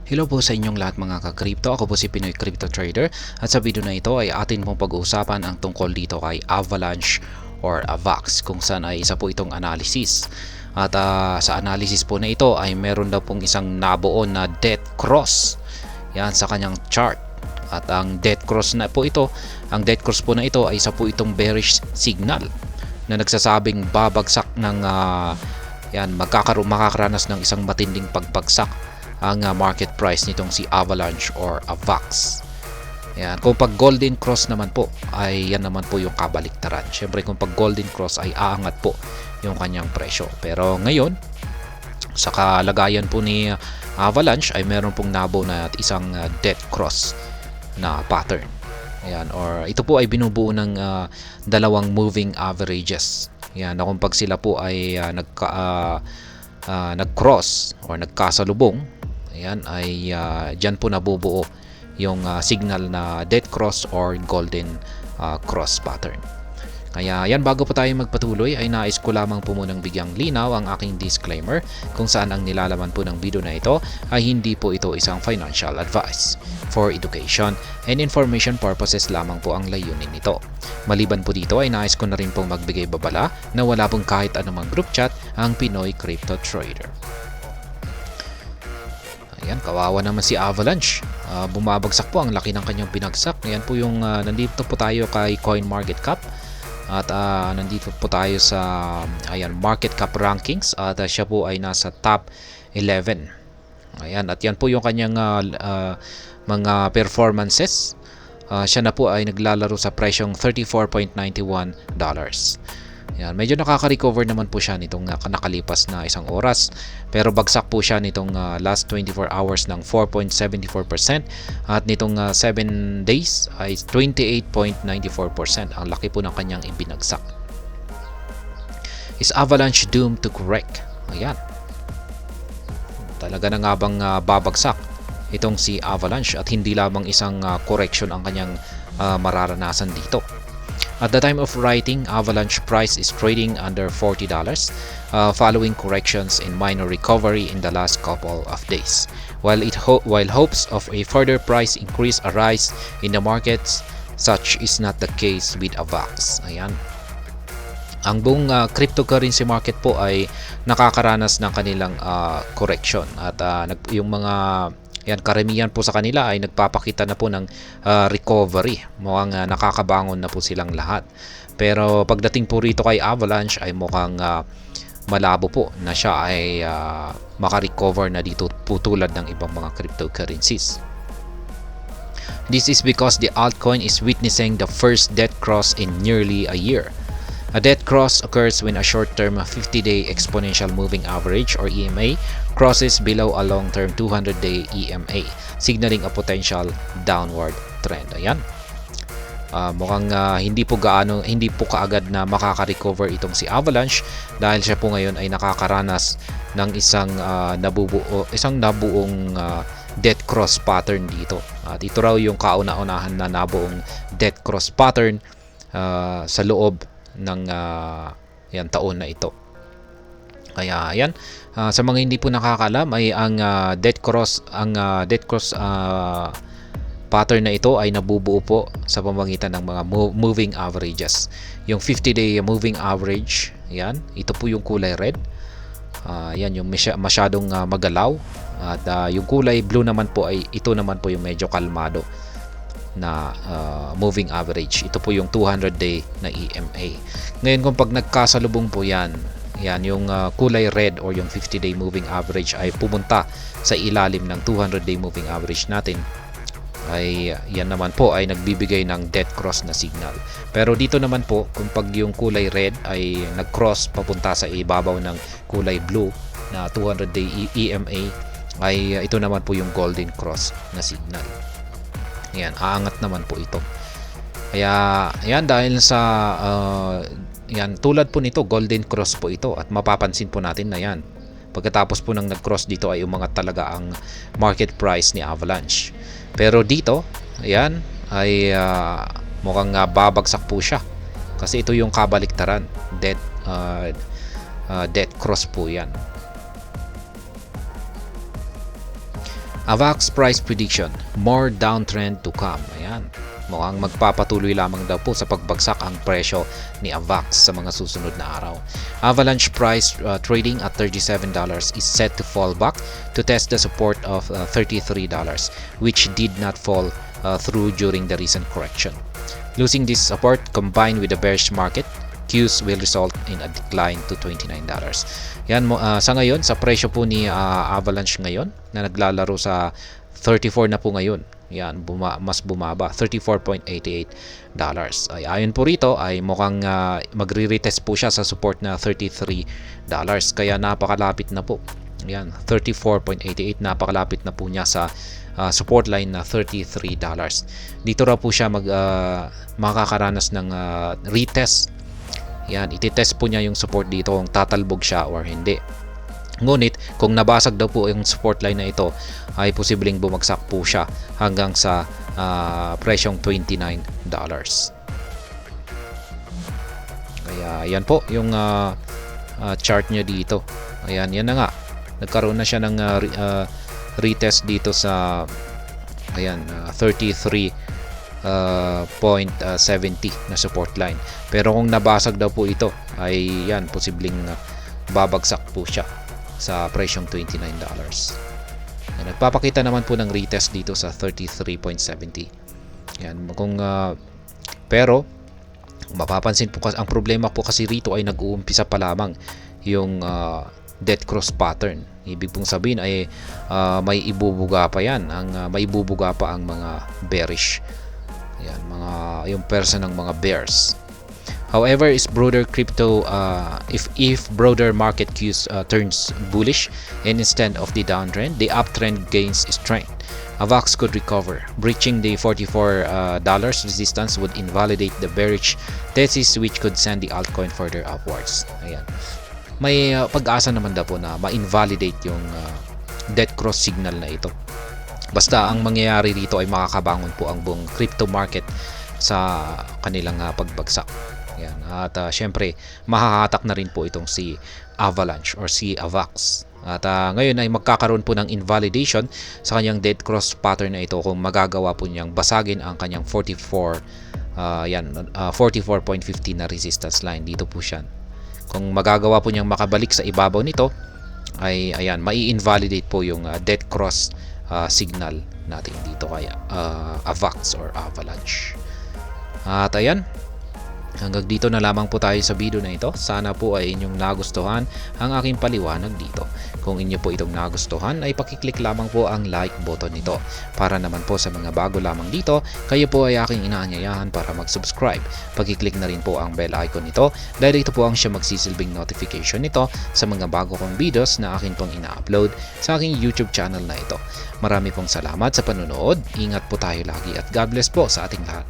Hello po sa inyong lahat mga ka-crypto. Ako po si Pinoy Crypto Trader at sa video na ito ay atin pong pag-uusapan ang tungkol dito kay Avalanche or AVAX kung saan ay isa po itong analysis. At sa analysis po na ito ay meron daw pong isang nabuo na death cross. Yan sa kanyang chart. At ang death cross na po ito, ang death cross po na ito ay isa po itong bearish signal na nagsasabing babagsak ng makakaranas ng isang matinding pagbagsak ang market price nitong si Avalanche or AVAX. Yan. Kung pag golden cross naman po ay yan naman po yung kabaliktaran. Syempre kung pag golden cross ay aangat po yung kanyang presyo. Pero ngayon sa kalagayan po ni Avalanche ay meron pong nabo na isang death cross na pattern. Ayan, or ito po ay binubuo ng dalawang moving averages. Yan, na kung pag sila po ay nag-cross or nagkasalubong, ayan, ay dyan po nabubuo yung signal na death cross or golden cross pattern. Kaya yan, bago po tayo magpatuloy ay nais ko lamang po munang bigyang linaw ang aking disclaimer kung saan ang nilalaman po ng video na ito ay hindi po ito isang financial advice. For education and information purposes lamang po ang layunin nito. Maliban po dito ay nais ko na rin pong magbigay babala na wala pong kahit anumang group chat ang Pinoy Crypto Trader. Ayan, kawawa naman si Avalanche. Bumabagsak po, ang laki ng kanyang binagsak. Ayan po yung nandito po tayo kay CoinMarketCap. At nandito po tayo sa market cap rankings at siya po ay nasa top 11. Ayan, at yan po yung kanyang mga performances. Siya na po ay naglalaro sa presyong $34.91. Yan, medyo nakaka-recover naman po siya nitong nakalipas na isang oras. Pero bagsak po siya nitong last 24 hours ng 4.74% at nitong 7 days ay 28.94%. Ang laki po ng kanyang ibinagsak. Is Avalanche doomed to correct? Ayan. Talaga na nga bang babagsak itong si Avalanche at hindi lamang isang correction ang kanyang mararanasan dito. At the time of writing, Avalanche price is trading under $40 following corrections and minor recovery in the last couple of days. While hopes of a further price increase arise in the markets, such is not the case with AVAX. Ayan. Ang buong cryptocurrency market po ay nakakaranas ng kanilang correction at yung mga karamihan po sa kanila ay nagpapakita na po ng recovery. Mukhang nakakabangon na po silang lahat. Pero pagdating po rito kay Avalanche ay mukhang malabo po na siya ay makarecover na dito po tulad ng ibang mga cryptocurrencies. This is because the altcoin is witnessing the first death cross in nearly a year. A death cross occurs when a short-term 50-day exponential moving average or EMA crosses below a long-term 200-day EMA, signaling a potential downward trend. Ayan. Mukhang hindi po kaagad na makaka-recover itong si Avalanche dahil siya po ngayon ay nakakaranas ng isang nabuong death cross pattern dito. At ito raw yung kauna-unahan na nabuong death cross pattern sa loob ng taon na ito. Kaya ayan, sa mga hindi po nakakaalam ay ang death cross pattern na ito ay nabubuo po sa pamamagitan ng mga moving averages. Yung 50-day moving average, yan, ito po yung kulay red. Yan yung masyadong magalaw at yung kulay blue naman po ay ito naman po yung medyo kalmado na moving average. Ito po yung 200-day na EMA. Ngayon kung pag nagkasalubong po yan yung kulay red or yung 50-day moving average ay pumunta sa ilalim ng 200-day moving average natin, ay yan naman po ay nagbibigay ng death cross na signal. Pero dito naman po kung pag yung kulay red ay nag-cross papunta sa ibabaw ng kulay blue na 200-day EMA, ay ito naman po yung golden cross na signal. Yan, aangat naman po ito. Kaya yan, dahil sa tulad po nito, golden cross po ito at mapapansin po natin na yan. Pagkatapos po ng nag-cross dito ay umangat talaga ang market price ni Avalanche. Pero dito, ayan, ay mukhang babagsak po siya. Kasi ito yung kabaliktaran. Death cross po yan. AVAX price prediction, more downtrend to come. Ayan. Mukhang magpapatuloy lamang daw po sa pagbagsak ang presyo ni AVAX sa mga susunod na araw. Avalanche price trading at $37 is set to fall back to test the support of $33, which did not fall through during the recent correction. Losing this support combined with the bearish market cues will result in a decline to $29. Yan sa ngayon, sa presyo po ni Avalanche ngayon na naglalaro sa 34 na po ngayon. Yan, mas bumaba, $34.88. Ay ayon po rito ay mukhang magre-retest po siya sa support na $33. Kaya napakalapit na po. Yan, 34.88, napakalapit na po niya sa support line na $33. Dito raw po siya makakaranas ng retest. Yan, ititest po niya yung support dito kung tatalbog siya or hindi. Ngunit kung nabasag daw po yung support line na ito ay posibleng bumagsak po siya hanggang sa presyong $29. Kaya yan po yung chart niya dito. Ayan, yan na nga. Nagkaroon na siya ng retest dito sa ayan, 33.70 na support line. Pero kung nabasag daw po ito ay yan, posibleng babagsak po siya sa presyong $29. Nagpapakita naman po ng retest dito sa 33.70. Yan, pero mapapansin po kasi ang problema po kasi rito ay nag-uumpisa pa lamang yung dead cross pattern. Ibig pong sabihin ay may ibubuga pa yan, may ibubuga pa ang mga bearish. Yan, yung person ng mga bears. However, if broader market cues turns bullish and instead of the downtrend, the uptrend gains strength. AVAX could recover. Breaching the $44 resistance would invalidate the bearish thesis, which could send the altcoin further upwards. Ayan. May pag-asa naman daw po na ma-invalidate yung dead cross signal na ito. Basta ang mangyayari rito ay makakabangon po ang buong crypto market sa kanilang pagbagsak. Yan. At syempre, mahahatak na rin po itong si Avalanche or si AVAX. At ngayon ay magkakaroon po ng invalidation sa kanyang dead cross pattern na ito kung magagawa po niyang basagin ang kanyang 44.50 na resistance line. Dito po siya. Kung magagawa po niyang makabalik sa ibabaw nito, ay ayan, mai-invalidate po yung dead cross signal natin dito kaya AVAX or Avalanche. At ayan, hanggang dito na lamang po tayo sa video na ito. Sana po ay inyong nagustuhan ang aking paliwanag dito. Kung inyo po itong nagustuhan ay pakiclick lamang po ang like button nito. Para naman po sa mga bago lamang dito, kayo po ay aking inaanyayahan para mag-subscribe. Pakiclick na rin po ang bell icon nito dahil ito po ang siya magsisilbing notification nito sa mga bago kong videos na akin pong ina-upload sa aking YouTube channel na ito. Marami pong salamat sa panonood. Ingat po tayo lagi at God bless po sa ating lahat.